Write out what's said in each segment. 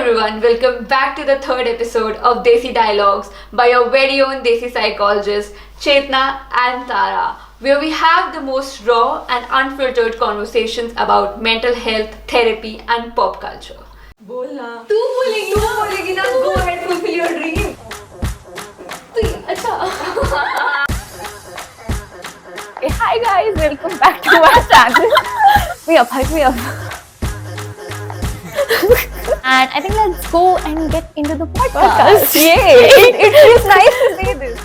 everyone, welcome back to the third episode of Desi Dialogues by your very own Desi psychologists Chetna and Tara, where we have the most raw and unfiltered conversations about mental health, therapy and pop culture. बोलना तू बोलेगी ना go ahead, fulfill your dream. अच्छा. Hi guys, welcome back to our channel. Hype me up. And I think let's go and get into the podcast. Yay! It feels nice to say this.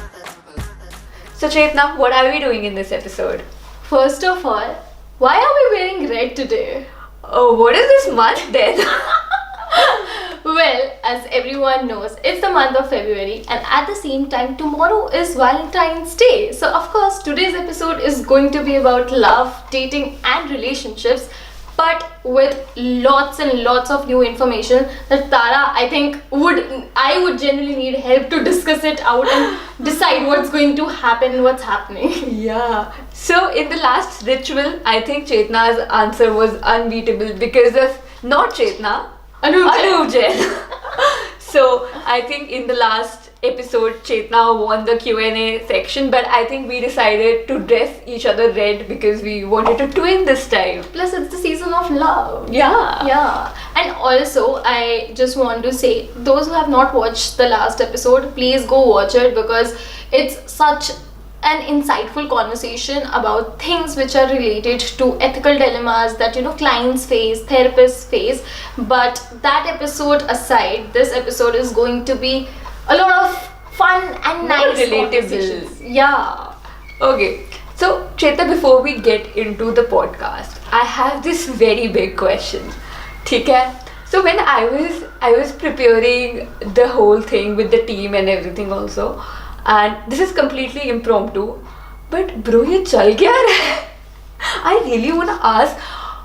So Chetna, what are we doing in this episode? First of all, why are we wearing red today? Oh, what is this month then? Well, as everyone knows, it's the month of February, and at the same time, tomorrow is Valentine's Day. So, of course, today's episode is going to be about love, dating, and relationships, but with lots and lots of new information that Tara, I would generally need help to discuss it out and decide what's going to happen, what's happening. Yeah. So, in the last ritual, I think Chetna's answer was unbeatable because of not Chetna. Anup Jain. So I think in the last episode Chetna won the Q&A section, but I think we decided to dress each other red because we wanted to twin this time. Plus it's the season of love. Yeah. And also I just want to say, those who have not watched the last episode, please go watch it because it's such an insightful conversation about things which are related to ethical dilemmas that clients face, therapists face. But that episode aside, this episode is going to be a lot of fun and nice conversations. Yeah. Okay. So Chetna, before we get into the podcast, I have this very big question. Okay? So when I was preparing the whole thing with the team and everything also, and this is completely impromptu, but bro, ye chal kya raha hai? I really want to ask,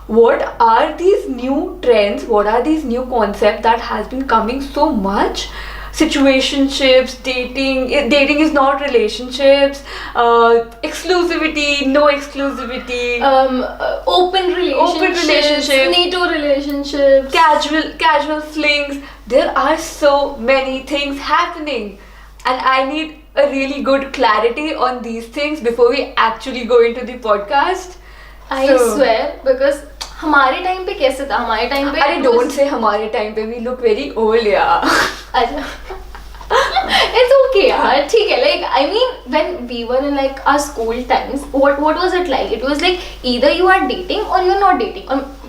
what are these new trends, what are these new concepts that has been coming so much? Situationships, dating is not relationships, exclusivity, no exclusivity, open relationships, NATO relationships, casual flings. There are so many things happening, and I need a really good clarity on these things before we actually go into the podcast. I swear, because हमारे time पे कैसे था? हमारे time पे अरे don't say हमारे time पे, we look very old यार. It's okay यार, ठीक है. Like I mean, when we were in like our school times, what was it like? It was like either you are dating or you're not dating.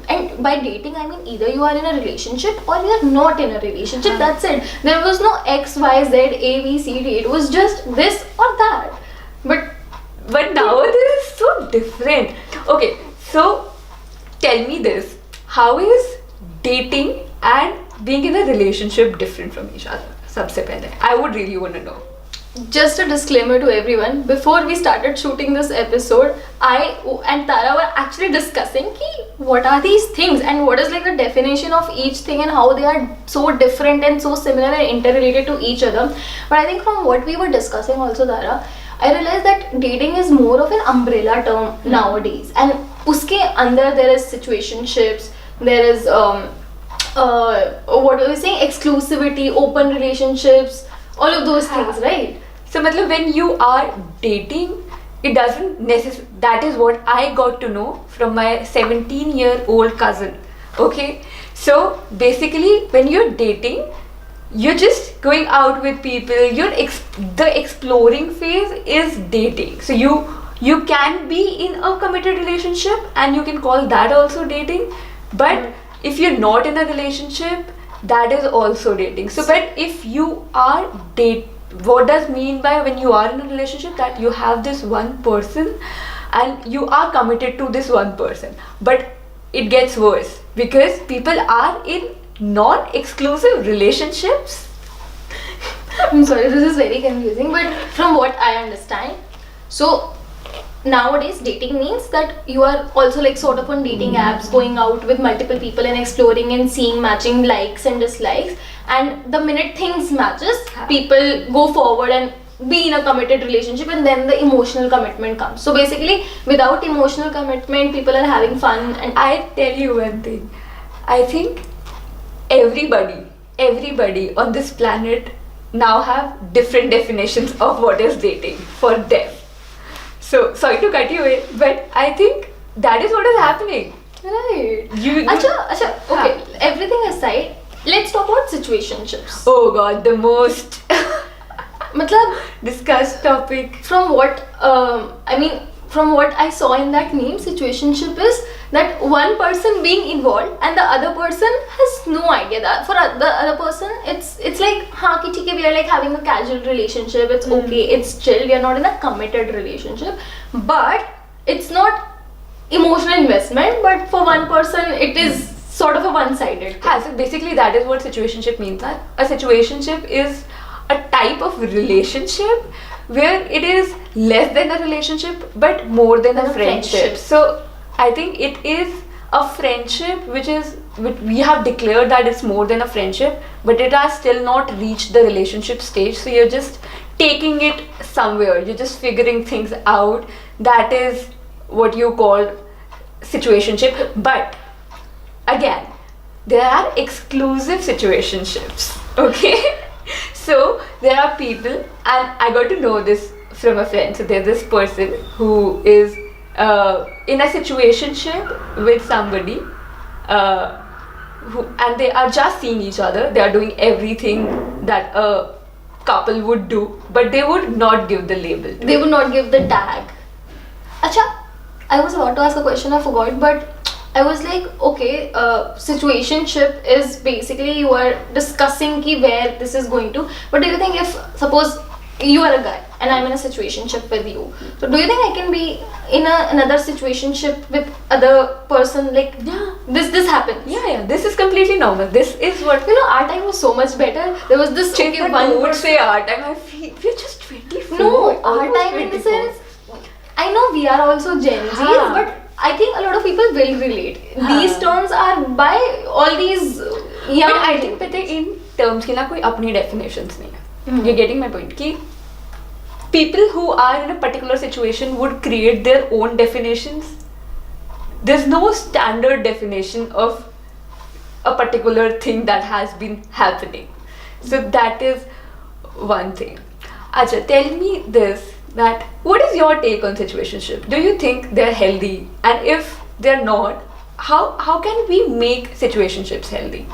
And by dating, I mean either you are in a relationship or you are not in a relationship. That's it. There was no X, Y, Z, A, B, C, D. It was just this or that. But nowadays it's so different. Okay, so tell me this. How is dating and being in a relationship different from each other? सबसे पहले, I would really want to know. Just a disclaimer to everyone, before we started shooting this episode, I and Tara were actually discussing what are these things and what is like the definition of each thing and how they are so different and so similar and interrelated to each other. But I think from what we were discussing also, Tara, I realized that dating is more of an umbrella term nowadays, and uske under there is situationships, there is what are we saying, exclusivity, open relationships, all of those things, right? So matlab when you are dating, it doesn't necessarily, that is what I got to know from my 17-year-old cousin. Okay, so basically when you're dating, you're just going out with people, the exploring phase is dating. So you can be in a committed relationship and you can call that also dating, but if you're not in a relationship, that is also dating. So but if you are what does mean by when you are in a relationship, that you have this one person and you are committed to this one person. But it gets worse because people are in non-exclusive relationships. I'm sorry, this is very confusing, but from what I understand, so nowadays dating means that you are also like sort of on dating apps, going out with multiple people and exploring and seeing matching likes and dislikes, and the minute things matches, people go forward and be in a committed relationship, and then the emotional commitment comes. So basically without emotional commitment, people are having fun. And I tell you one thing, I think everybody everybody on this planet now have different definitions of what is dating for them. So sorry to cut you in, but I think that is what is happening. Right. You Acha, okay, everything aside, let's talk about situationships. Oh god, the most Matlab, discussed topic. from what from what I saw in that name, situationship is that one person being involved and the other person has no idea. That for the other person, it's like हाँ कि ठीक है, we are like having a casual relationship. It's okay, it's chill. We are not in a committed relationship, but it's not emotional investment. But for one person, it is sort of a one-sided thing. So basically that is what situationship means. That a situationship is a type of relationship where it is less than a relationship but more than a friendship. So I think it is a friendship which we have declared that it's more than a friendship, but it has still not reached the relationship stage. So you're just taking it somewhere, you're just figuring things out. That is what you call situationship. But again, there are exclusive situationships, okay? So there are people, and I got to know this from a friend. So there's this person who is in a situationship with somebody, and they are just seeing each other. They are doing everything that a couple would do, but they would not give the label. They would not give the tag. Acha, I was about to ask a question, I forgot, but I was like, okay, situationship is basically you are discussing ki where this is going to. But do you think if suppose you are a guy and I'm in a situationship with you, so do you think I can be in another situationship with other person? Like, Yeah. this happens. Yeah, this is completely normal. This is what You know, our time was so much better. There was this Chetna, one don't person. say our time. I feel we're just 24. No, our almost time in the 24. sense, I know we are also Gen Zs, हाँ. but I think a lot of people will relate. हाँ. These terms are by all these young. But I think पता है इन terms की ना कोई अपनी definitions नहीं है. You're getting my point कि people who are in a particular situation would create their own definitions. There's no standard definition of a particular thing that has been happening. So that is one thing. Acha, tell me this, that what is your take on situationship? Do you think they're healthy? And if they're not, how can we make situationships healthy?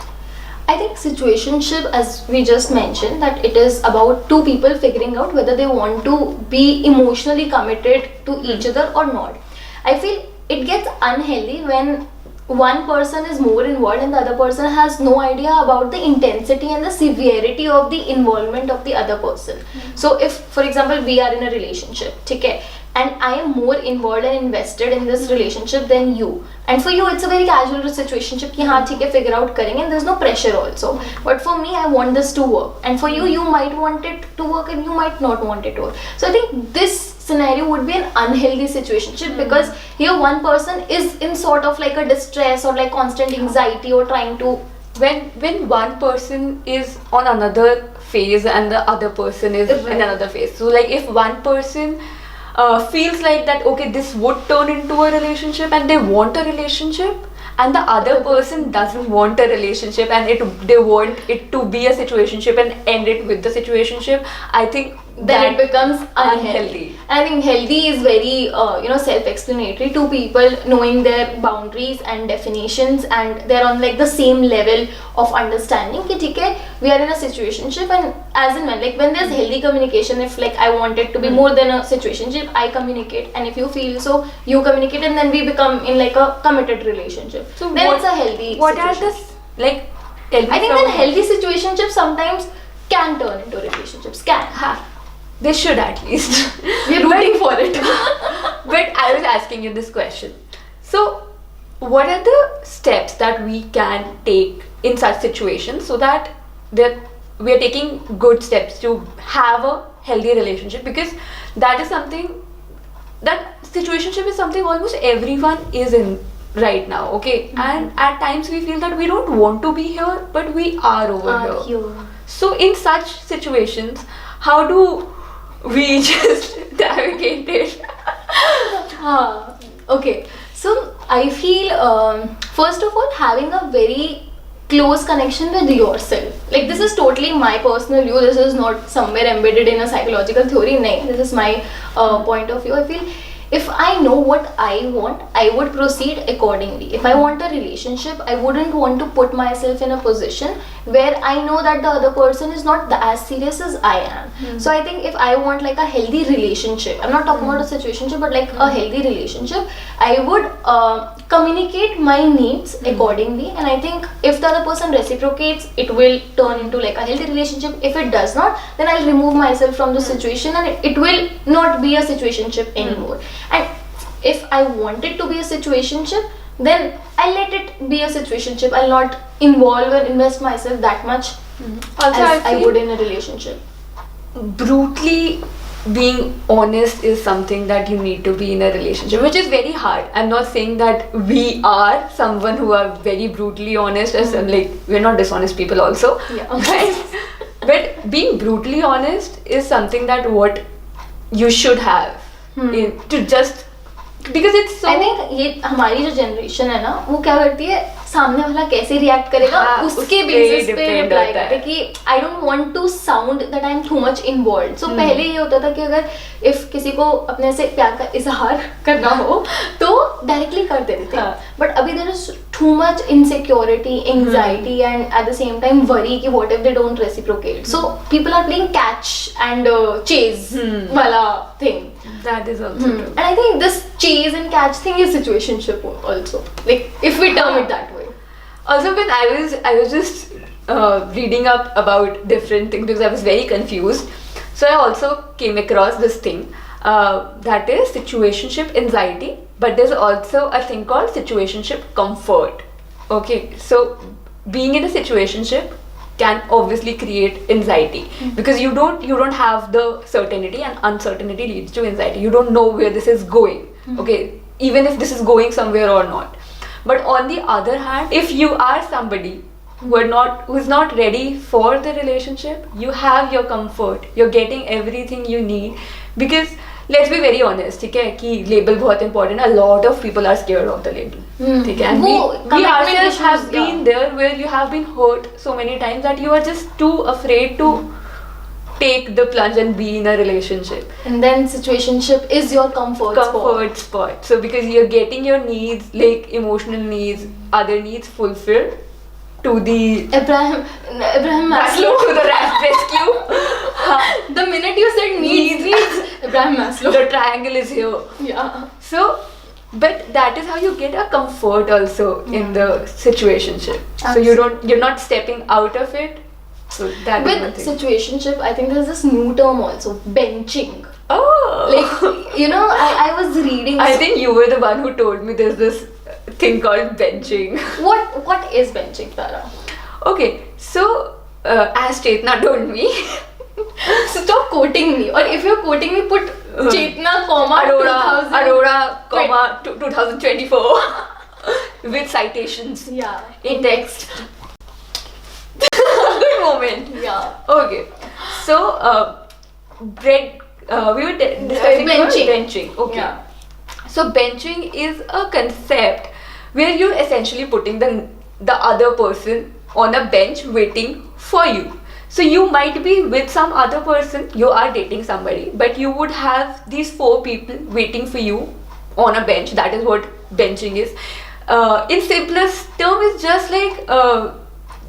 I think situationship, as we just mentioned, that it is about two people figuring out whether they want to be emotionally committed to each other or not. I feel it gets unhealthy when one person is more involved and the other person has no idea about the intensity and the severity of the involvement of the other person. So if, for example, we are in a relationship, okay, and I am more involved and invested in this relationship than you, and for you it's a very casual situationship कि हाँ ठीक है figure out करेंगे, and there's no pressure also. But for me, I want this to work, and for you, you might want it to work and you might not want it to work. So I think this scenario would be an unhealthy situationship because here one person is in sort of like a distress or like constant anxiety or trying to. When one person is on another phase and the other person is in another phase, so like if one person feels like that okay, this would turn into a relationship and they want a relationship, and the other person doesn't want a relationship and they want it to be a situationship and end it with the situationship, I think then it becomes unhealthy. unhealthy. And I think healthy is very self-explanatory. Two people knowing their boundaries and definitions, and they're on like the same level of understanding कि ठीक है, we are in a situationship, and as in when there's healthy communication, if like I want it to be more than a situationship, I communicate, and if you feel so, you communicate, and then we become in like a committed relationship. So then what- it's a healthy What are situationship. the like? Tell me I think from- that healthy situationships sometimes can turn into relationships. Can. They should at least. We're rooting for it. But I was asking you this question. So, what are the steps that we can take in such situations so that we are taking good steps to have a healthy relationship? Because that is something, that situationship is something almost everyone is in right now, okay? And at times we feel that we don't want to be here, but we are over here. So in such situations, how do we just navigate it? Okay, so I feel first of all, having a very close connection with yourself. Like, this is totally my personal view. This is not somewhere embedded in a psychological theory. No, this is my point of view. I feel if I know what I want, I would proceed accordingly. If I want a relationship, I wouldn't want to put myself in a position where I know that the other person is not as serious as I am. So I think if I want like a healthy relationship, I'm not talking about a situationship, but like a healthy relationship, I would communicate my needs accordingly, and I think if the other person reciprocates, it will turn into like a healthy relationship. If it does not, then I'll remove myself from the situation, and it will not be a situationship anymore. And if I want it to be a situationship, then I'll let it be a situationship. I'll not involve and invest myself that much Also, as I feel would in a relationship. brutally being honest is something that you need to be in a relationship, which is very hard. I'm not saying that we are someone who are very brutally honest, as like we're not dishonest people also. Yeah. But being brutally honest is something that what you should have to just, because it's so. I think ये हमारी जो generation है ना, वो क्या करती है, सामने वाला कैसे रिएक्ट करेगा उसके बेसिस पे रिप्लाई करते हैं कि I don't want to sound that I am too much involved. So पहले ये होता था कि अगर इफ किसी को अपने से प्यार का इजहार करना हो तो डायरेक्टली कर देते थे. बट अभी there is too much insecurity, anxiety and at the same time worry कि what if they don't reciprocate. So people are playing catch and chase वाला thing. That is also true. And I think this chase and catch thing is situationship also. Like, if we term it that way. Also, when I was just reading up about different things because I was very confused. So I also came across this thing that is situationship anxiety, but there's also a thing called situationship comfort. Okay, so being in a situationship can obviously create anxiety because you don't have the certainty, and uncertainty leads to anxiety. You don't know where this is going. Okay, even if this is going somewhere or not. But on the other hand, if you are somebody who is not ready for the relationship, you have your comfort, you're getting everything you need. Because let's be very honest, ठीक है, कि label बहुत important. A lot of people are scared of the label. ठीक है, and we ourselves have been there where you have been hurt so many times that you are just too afraid to take the plunge and be in a relationship. And then situationship is your comfort spot. So because you're getting your needs, like emotional needs, other needs fulfilled to the Abraham Maslow to the rescue. The minute you said needs Abraham Maslow. The triangle is here. Yeah. So, but that is how you get a comfort also in the situationship. So you're not stepping out of it. So that with situationship, I think there's this new term also, benching. Oh. Like, you know, I was reading. I think you were the one who told me there's this thing called benching. What is benching, Tara? Okay, so as Chetna told me. So stop quoting me, or if you're quoting me, put Chetna, Aurora, 2024 with citations. Yeah. In text. Good moment. Yeah. Okay. So we were discussing benching. Okay. Yeah. So benching is a concept where you're essentially putting the other person on a bench waiting for you. So you might be with some other person, you are dating somebody, but you would have these 4 people waiting for you on a bench. That is what benching is. In simplest term, it's just like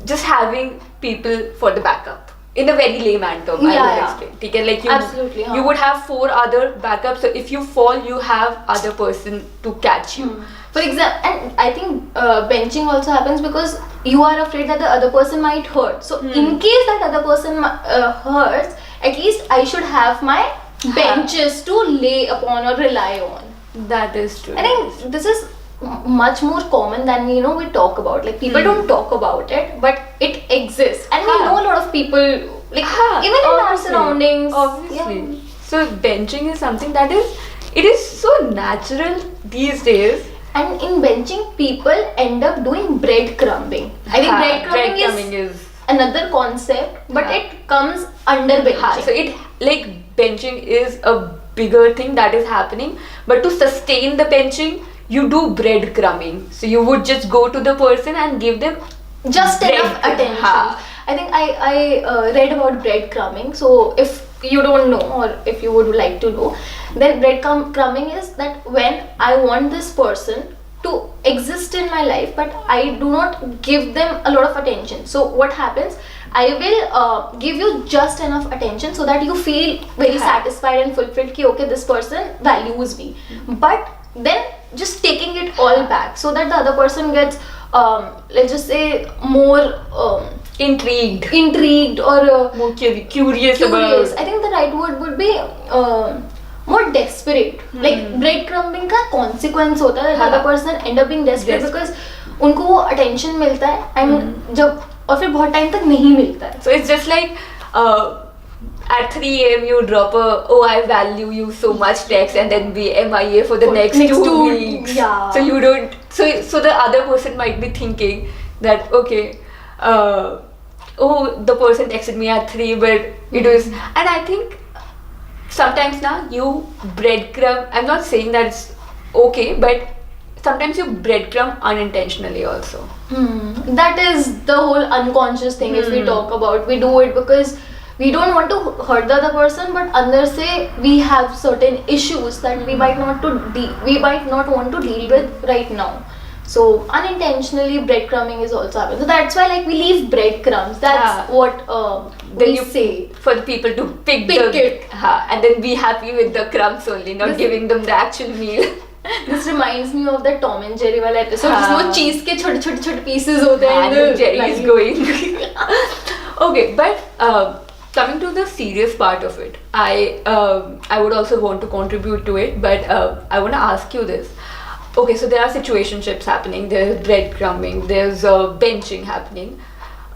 just having people for the backup. In a very layman term, I would explain. Okay? Like Absolutely, you would have 4 other backups. So if you fall, you have other person to catch you. For example, and I think benching also happens because you are afraid that the other person might hurt. So in case that other person hurts, at least I should have my benches to lay upon or rely on. That is true. I think this is much more common than we talk about. Like, people don't talk about it, but it exists, and we know a lot of people, like even in our surroundings. Obviously. So benching is something that is so natural these days. And in benching, people end up doing breadcrumbing. I think breadcrumbing is another concept, but it comes under benching. So it, like, benching is a bigger thing that is happening, but to sustain the benching, you do breadcrumbing. So you would just go to the person and give them just enough bread- attention. Ha. I think I read about breadcrumbing. So if you don't know, or if you would like to know, then breadcrumbing is that when I want this person to exist in my life, but I do not give them a lot of attention. So what happens? I will give you just enough attention so that you feel very satisfied and fulfilled. Ki okay, this person values me. But then just taking it all back so that the other person gets, let's just say, more intrigued or more curious about. I think the right word would be more desperate. Like breadcrumbing का consequence होता है, the other person end up being desperate because उनको वो attention मिलता है and जब और फिर बहुत time तक नहीं मिलता है. So it's just like at 3 a.m. you drop a "oh I value you so much" text and then be MIA for the next 2 weeks. Yeah. So you don't. So the other person might be thinking that okay, oh the person texted me at 3, but it was. And I think sometimes now you breadcrumb. I'm not saying that it's okay, but sometimes you breadcrumb unintentionally also. That is the whole unconscious thing. If we talk about, we do it because we don't want to hurt the other person, but under say we have certain issues that we might not want to deal with right now. So unintentionally breadcrumbing is also happening. So that's why like we leave breadcrumbs. That's what Then we you say. for the people to pick it. And then be happy with the crumbs only, not giving them the actual meal. This reminds me of the Tom and Jerry वाला episode जिसमें cheese के छोटे pieces होते हैं. And Jerry is going. Okay, but coming to the serious part of it, I would also want to contribute to it, but I want to ask you this. Okay, so there are situationships happening, there's breadcrumbing, there's benching happening.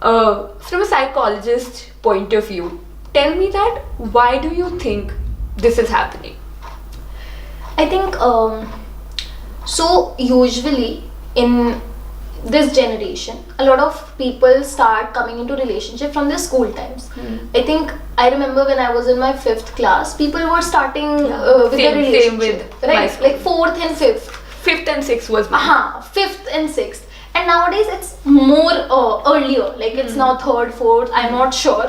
From a psychologist point of view, tell me that why do you think this is happening? I think so usually in this generation a lot of people start coming into relationship from their school times. I think I remember when I was in my 5th class, people were starting with their relationship, same with my right? school. Like 4th and 5th. 5th and 6th was mine. 5th and 6th. And nowadays it's more earlier, like it's now 3rd, 4th, I'm not sure.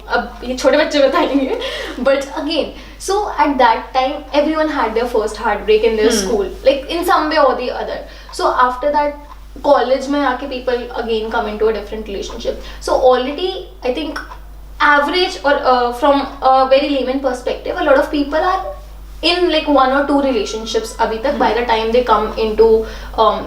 अब ये छोटे बच्चे बताएंगे. But again, so at that time everyone had their first heartbreak in their school, like in some way or the other. So after that college में आके people again come into a different relationship. So already I think average or from a very layman perspective, a lot of people are in like 1 or 2 relationships abhi tak by the time they come into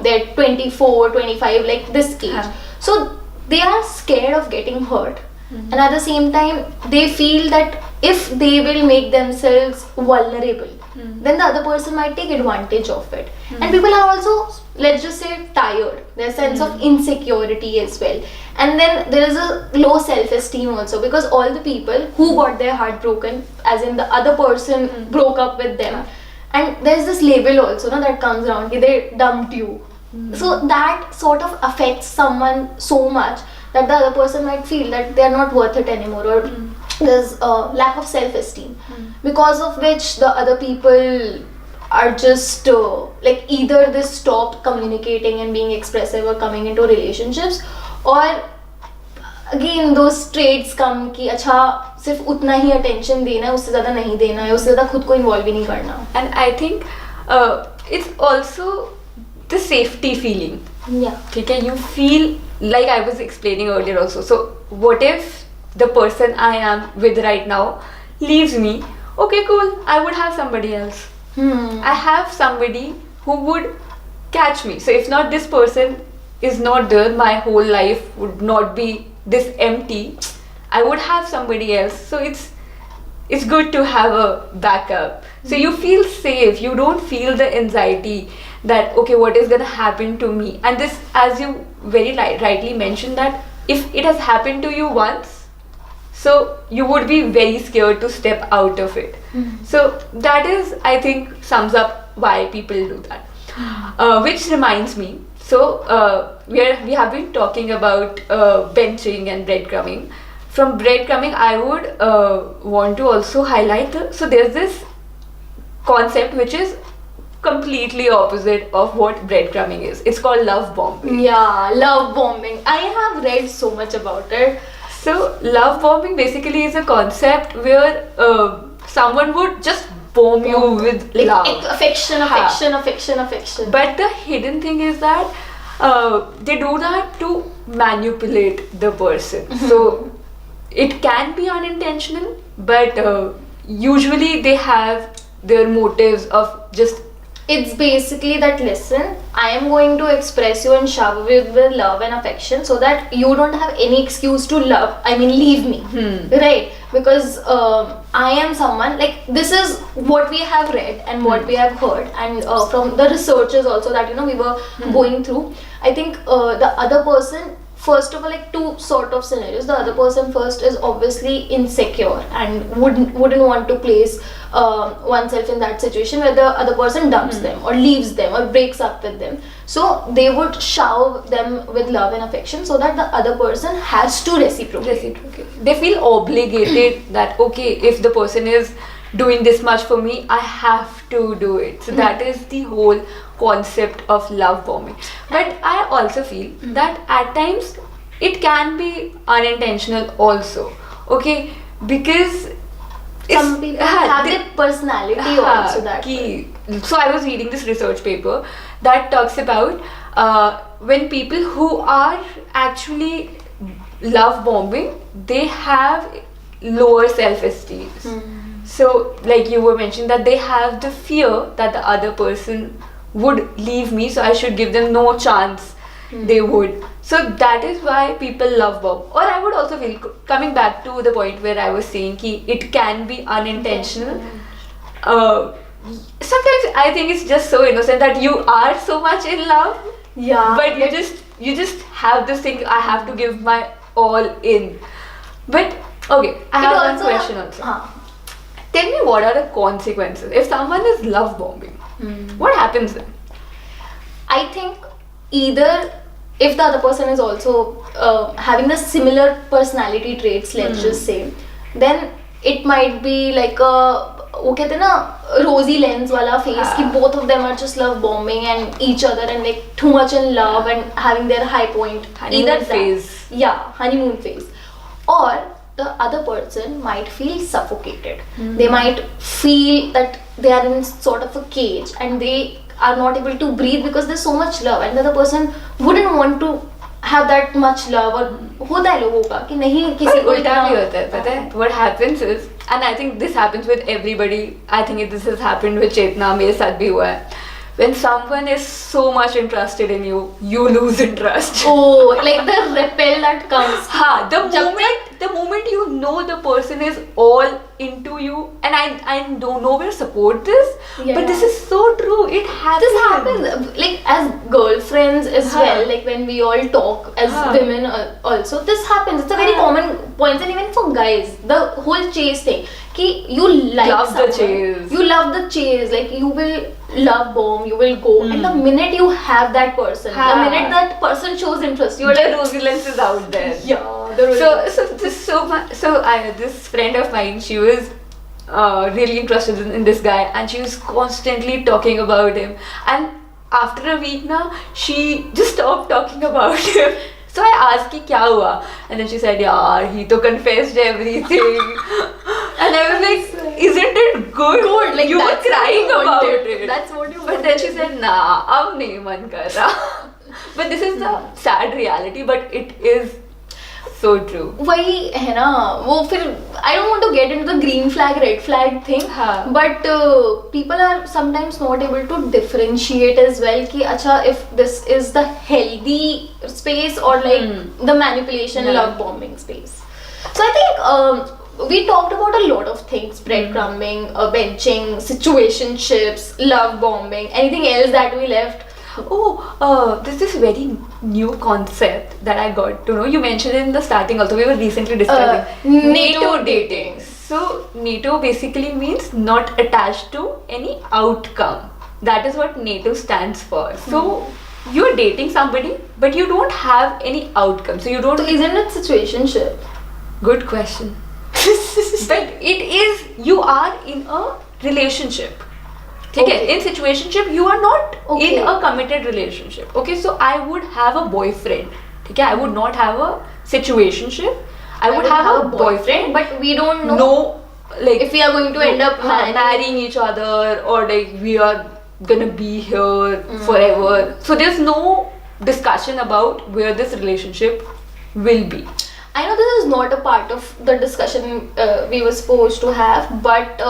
their 24, 25, like this age. So they are scared of getting hurt, and at the same time they feel that if they will make themselves vulnerable, then the other person might take advantage of it. And people are also, let's just say, tired. There's a sense of insecurity as well. And then there is a low self-esteem also, because all the people who got their heart broken, as in the other person broke up with them, and there's this label also that comes around, ki they dumped you. So that sort of affects someone so much that the other person might feel that they are not worth it anymore, or there's a lack of self-esteem, because of which the other people are just like either they stop communicating and being expressive or coming into relationships, or again those traits come कि अच्छा सिर्फ उतना ही attention देना है, उससे ज़्यादा नहीं देना है, उससे ज़्यादा खुद को involve भी नहीं करना. And I think it's also the safety feeling. Yeah. Okay, you feel like I was explaining earlier also. So what if the person I am with right now leaves me? Okay, cool. I would have somebody else. I have somebody who would catch me. So if not this person is not there, my whole life would not be this empty. I would have somebody else. So it's good to have a backup. So you feel safe. You don't feel the anxiety that okay, what is gonna happen to me? And this, as you very rightly mentioned, that if it has happened to you once, so you would be very scared to step out of it. So that is, I think, sums up why people do that. Which reminds me, so we have been talking about benching and breadcrumbing. From breadcrumbing, I would want to also highlight so there's this concept which is completely opposite of what breadcrumbing is. It's called love bombing. Yeah, love bombing. I have read so much about it. So love bombing basically is a concept where someone would just bomb you with Like love. affection. But the hidden thing is that they do that to manipulate the person. So it can be unintentional, but usually they have their motives of just It's basically that, listen, I am going to express you and shower you with love and affection so that you don't have any excuse to leave me. Right? Because I am someone, like, this is what we have read and what we have heard, and from the researchers also that, we were going through. I think the other person, first of all, like, two sort of scenarios. The other person first is obviously insecure and wouldn't want to place oneself in that situation where the other person dumps them or leaves them or breaks up with them. So they would shower them with love and affection so that the other person has to reciprocate. They feel obligated that, okay, if the person is doing this much for me, I have to do it. So that is the whole concept of love bombing. But I also feel that at times it can be unintentional also. Okay, because some people have their personality also that way. So I was reading this research paper that talks about when people who are actually love bombing, they have lower self-esteem. So like you were mentioning that they have the fear that the other person would leave me, so I should give them no chance they would. So that is why people love bomb. Or I would also feel, coming back to the point where I was saying ki it can be unintentional. Sometimes I think it's just so innocent that you are so much in love, but you just have this thing, I have to give my all in. But okay, I have one question also. Tell me, what are the consequences if someone is love bombing? What happens then? I think either if the other person is also having the similar personality traits, let's just say, then it might be like a वो कहते हैं ना rosy lens वाला face कि both of them are just love bombing and each other and like too much in love and having their high point. Honeymoon phase. Honeymoon phase. Or the other person might feel suffocated. They might feel that they are in sort of a cage and they are not able to breathe because there's so much love, and the other person wouldn't want to have that much love. और होता है लोगों का कि नहीं किसी को उल्टा भी होता है, पता है? What happens is, and I think this happens with everybody. I think this has happened with Chetna. मेरे साथ भी हुआ है. When someone is so much interested in you, you lose interest. Oh, like the repel that comes. The moment you know the person is all into you, and I don't know where to support this, but this is so true. It happens. This happens, like as girlfriends as well. Like when we all talk as women, also this happens. It's a very common point, and even for guys, the whole chase thing. Ki you love the chase. You love the chase. Like you will love bomb. You will go, and the minute you have that person, the minute that person shows interest, you're the rosy lens is out there. This friend of mine, she was really interested in this guy, and she was constantly talking about him. And after a week now, she just stopped talking about him. So I asked ki kya hua, and then she said, yaar, he to confessed everything. And I was like, isn't it good? Like you were crying about it. That's what you But then she said, nah, ab nahi man kar raha. But this is the sad reality, but it is so true. वही है ना, वो फिर I don't want to get into the green flag, red flag thing, but people are sometimes not able to differentiate as well कि अच्छा if this is the healthy space or like the manipulation, love bombing space. So I think we talked about a lot of things: breadcrumbing, benching, situationships, love bombing. Anything else that we left? There's this very new concept that I got to know. You mentioned it in the starting also. We were recently discussing NATO dating. So NATO basically means not attached to any outcome. That is what NATO stands for. So you're dating somebody, but you don't have any outcome. So you don't. So isn't it situationship? Good question. But it is. You are in a relationship. Okay. In situationship, you are not Okay. in a committed relationship. Okay, so I would have a boyfriend. Okay, I would not have a situationship. I would have a boyfriend, but we don't know no, like if we are going to end up marrying each other, or like we are gonna be here forever. So there's no discussion about where this relationship will be. I know this is not a part of the discussion we were supposed to have, but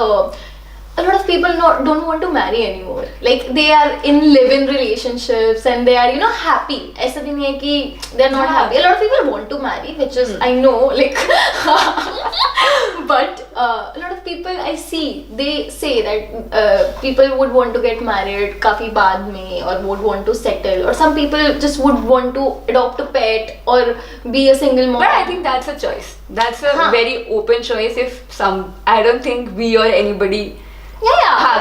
a lot of people don't want to marry anymore. Like they are in live-in relationships and they are, happy. ऐसा भी नहीं है कि they're not happy. A lot of people want to marry, which is I know, like, but a lot of people I see, they say that people would want to get married काफी बाद में, or would want to settle, or some people just would want to adopt a pet or be a single mom. But I think that's a choice. That's a very open choice. I don't think we or anybody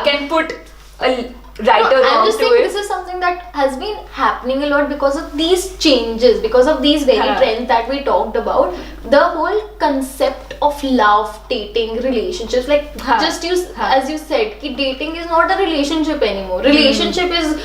can put a right or wrong I'm just to saying it. this is something that has been happening a lot because of these changes, because of these very trends that we talked about. The whole concept of love, dating, relationships, like just as you said, ki dating is not a relationship anymore. Relationship is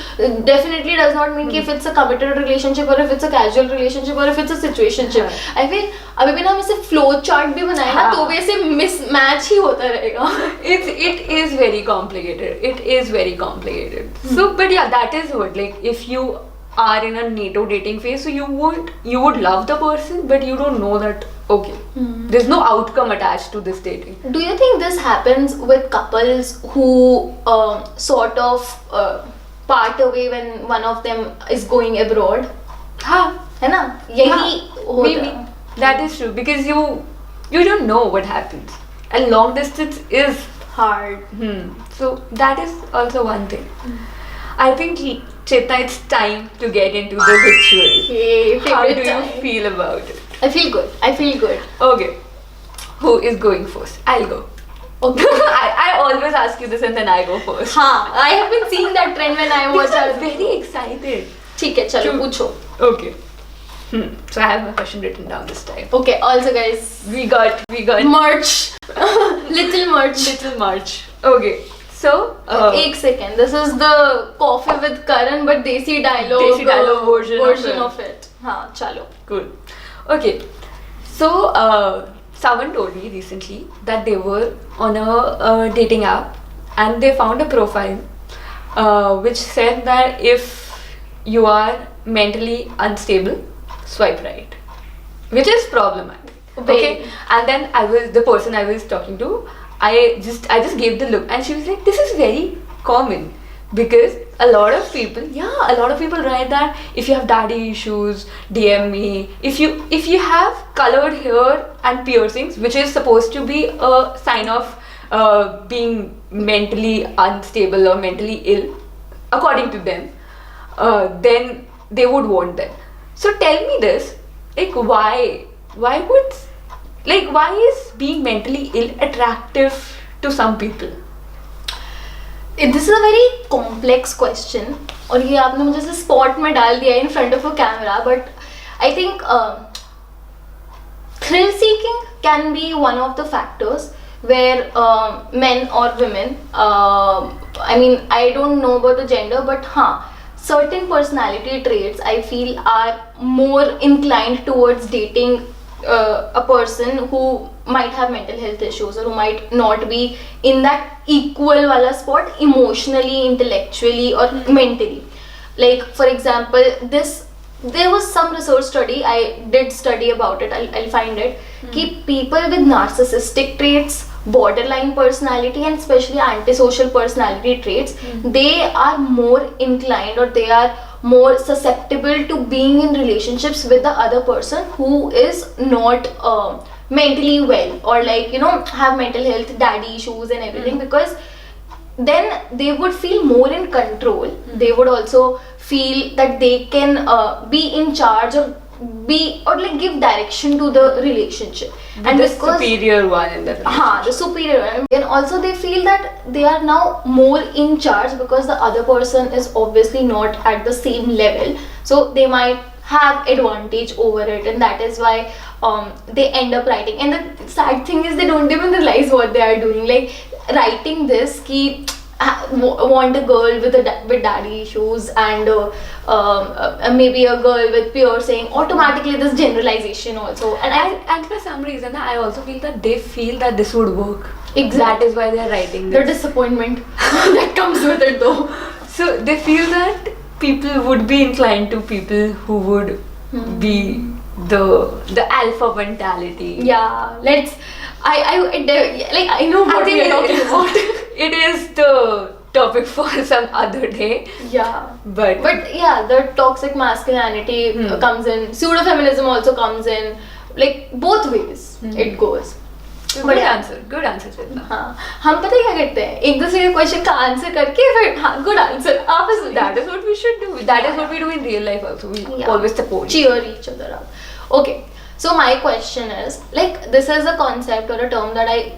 definitely does not mean ki if it's a committed relationship or if it's a casual relationship or if it's a situationship. I feel अभी भी ना हम इसे flow chart भी बनाए ना तो भी ऐसे mismatch ही होता रहेगा. It is very complicated. It is very complicated. So, but yeah, that is what, like, if you are in a NATO dating phase, so you would love the person, but you don't know that, okay, there's no outcome attached to this dating. Do you think this happens with couples who sort of part away when one of them is going abroad? है ना? यही होता Maybe है. that is true, because you don't know what happens, and long distance is Hard. So that is also one thing. I think, Chetna, it's time to get into the ritual. Hey, How do favorite you time. feel about it? I feel good. Okay, who is going first? I'll go. Okay. I always ask you this and then I go first. I have been seeing that trend when I was Because I'm very excited. ठीक है चलो पूछो. Okay. So I have my question written down this time. Okay, also guys, We got merch. Little merch. little march. Okay. So एक second, this is the coffee with Karan but desi dialogue version of it. हाँ चलो. cool. Okay. So someone told me recently that they were on a dating app and they found a profile which said that if you are mentally unstable, swipe right, which is problematic. Okay, and then the person I was talking to, I just gave the look, and she was like, this is very common, because a lot of people write that if you have daddy issues, DM me. If you have colored hair and piercings, which is supposed to be a sign of being mentally unstable or mentally ill, according to them, then they would want them. So tell me this, like, why is being mentally ill attractive to some people? This is a very complex question और ये आपने मुझे से spot में डाल दिया in front of a camera, but I think thrill seeking can be one of the factors where men or women, I mean I don't know about the gender, but certain personality traits I feel are more inclined towards dating a person who might have mental health issues or who might not be in that equal wala spot emotionally, intellectually or mentally. Like for example, there was some research study, I did study about it, I'll find it, कि people with narcissistic traits, borderline personality and especially antisocial personality traits, they are more inclined or they are more susceptible to being in relationships with the other person who is not mentally well or like have mental health, daddy issues and everything, because then they would feel more in control. They would also feel that they can be in charge or like give direction to the relationship, and the because superior one in the relationship. the superior one, and also they feel that they are now more in charge because the other person is obviously not at the same level, so they might have advantage over it, and that is why they end up writing. And the sad thing is they don't even realize what they are doing, like writing this ki want a girl with with daddy issues and maybe a girl with piercing, automatically this generalization also. And for some reason, I also feel that they feel that this would work. Exactly. That is why they are writing the this. disappointment that comes with it though. So they feel that people would be inclined to people who would be the alpha mentality. Yeah, let's. I know what we are talking about. It is the topic for some other day. Yeah. But yeah, the toxic masculinity comes in. Pseudo feminism also comes in. Like both ways it goes. good answer, Chetna. हाँ, हम पता है क्या करते हैं, एक दूसरे के क्वेश्चन का आंसर करके फिर हाँ गुड आंसर आपस में. That is what we should do. That is what we do in real life also. We always support. Cheer each other up. Okay, so my question is, like, this is a concept or a term that I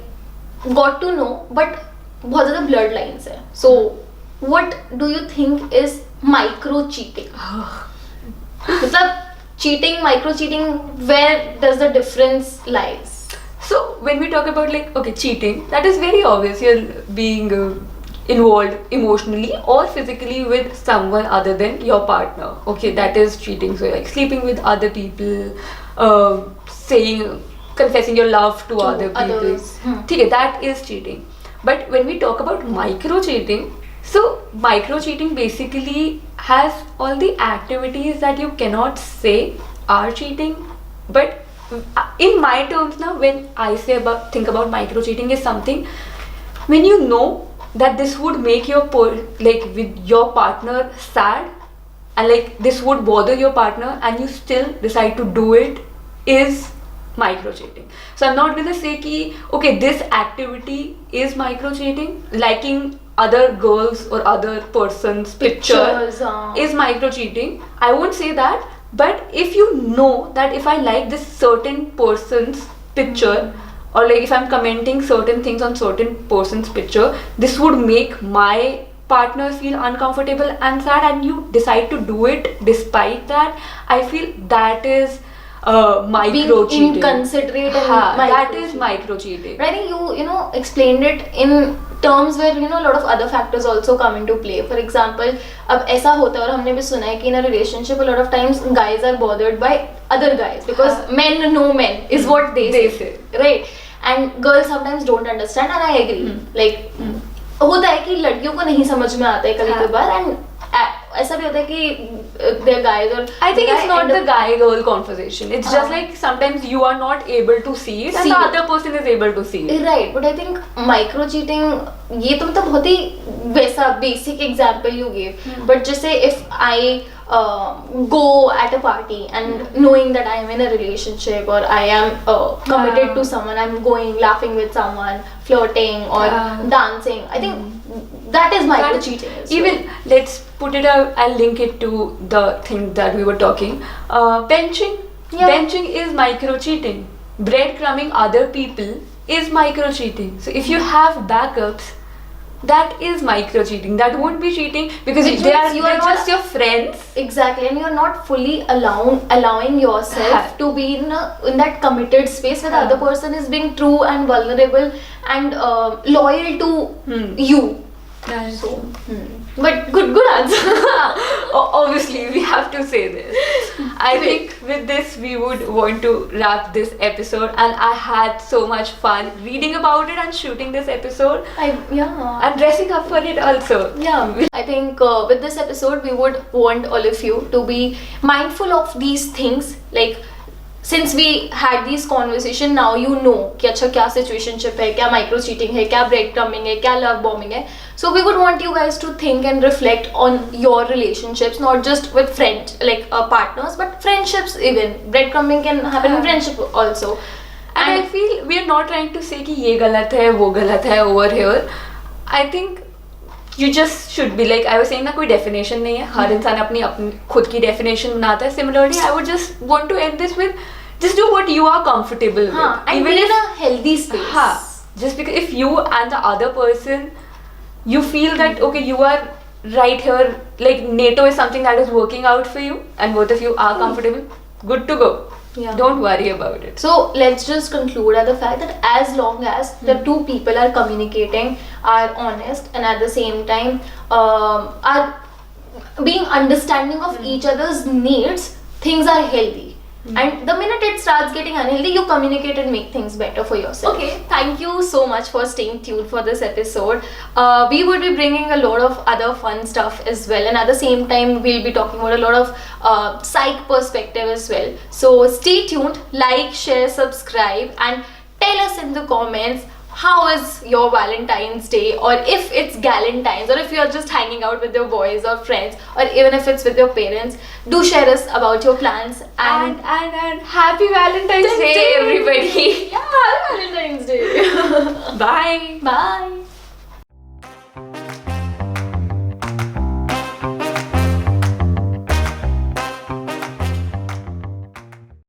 got to know, but बहुत ज़्यादा blurred lines है. So what do you think is micro cheating? मतलब cheating, micro cheating, where does the difference lies? So when we talk about cheating, that is very obvious. You're being involved emotionally or physically with someone other than your partner. Okay, that is cheating. So like sleeping with other people, confessing your love to other people. Okay, that is cheating. But when we talk about micro cheating, so micro cheating basically has all the activities that you cannot say are cheating, but in my terms now, when I think about micro cheating, is something when you know that this would make your with your partner sad, and like this would bother your partner, and you still decide to do it, is micro cheating. So I'm not gonna say ki okay, this activity is micro cheating. Liking other girls or other person's pictures is micro cheating. I won't say that. But if you know that if I like this certain person's picture, or like if I'm commenting certain things on certain person's picture, this would make my partner feel uncomfortable and sad, and you decide to do it despite that, I feel that is micro cheating. Being inconsiderate and that is micro cheating. But I think you explained it in terms where a lot of other factors also come into play. For example, अब ऐसा होता है और हमने भी सुना है कि in a relationship a lot of times guys are bothered by other guys because men know men is what they say, right? And girls sometimes don't understand, and I agree. Like होता है कि लड़कियों को नहीं समझ में आता है कभी-कभार, and ऐसा भी होता है कि they're guys or I think it's not the guy-girl conversation. It's just like sometimes you are not able to see it and the other person is able to see it. Right, but I think micro cheating, ये तो मतलब बहुत ही वैसा basic example you gave. But just say if I go at a party and knowing that I am in a relationship or I am committed to someone, I'm going laughing with someone, flirting or dancing, I think that is micro cheating as well. Even let's put it out, I'll link it to the thing that we were talking. Benching. Benching is micro cheating. Breadcrumbing other people is micro cheating. So if you have backups, that is micro cheating. That won't be cheating because they're just your friends. Exactly, and you're not fully allowing yourself to be in that committed space where the other person is being true and vulnerable and loyal to you. So, but good answer. Obviously, we have to say this. I think with this we would want to wrap this episode, and I had so much fun reading about it and shooting this episode. And dressing up for it also. Yeah, I think with this episode we would want all of you to be mindful of these things. Like, since we had these conversation, now you know कि अच्छा क्या situationship है, क्या micro cheating है, क्या breadcrumbing है, क्या love bombing है. So we would want you guys to think and reflect on your relationships, not just with friends, like partners, but friendships even. Breadcrumbing can happen in friendship also. And I feel we are not trying to say कि ये गलत है, वो गलत है over here. I think you just should be like I was saying ना, कोई definition नहीं है. हर इंसान अपनी खुद की definition बनाता है. Similarly, I would just want to end this with just do what you are comfortable with. And even in a healthy space. Just because if you and the other person, you feel that okay, you are right here, like NATO is something that is working out for you and both of you are comfortable, good to go. Yeah. Don't worry about it. So let's just conclude at the fact that as long as the two people are communicating, are honest, and at the same time are being understanding of each other's needs, things are healthy. And the minute it starts getting unhealthy, you communicate and make things better for yourself. Okay, thank you so much for staying tuned for this episode. We would be bringing a lot of other fun stuff as well, and at the same time we'll be talking about a lot of psych perspective as well. So stay tuned, like, share, subscribe, and tell us in the comments how is your Valentine's Day, or if it's Galentine's, or if you're just hanging out with your boys or friends, or even if it's with your parents. Do share us about your plans, And happy Valentine's Day, everybody. Yeah, happy Valentine's Day. Bye. Bye.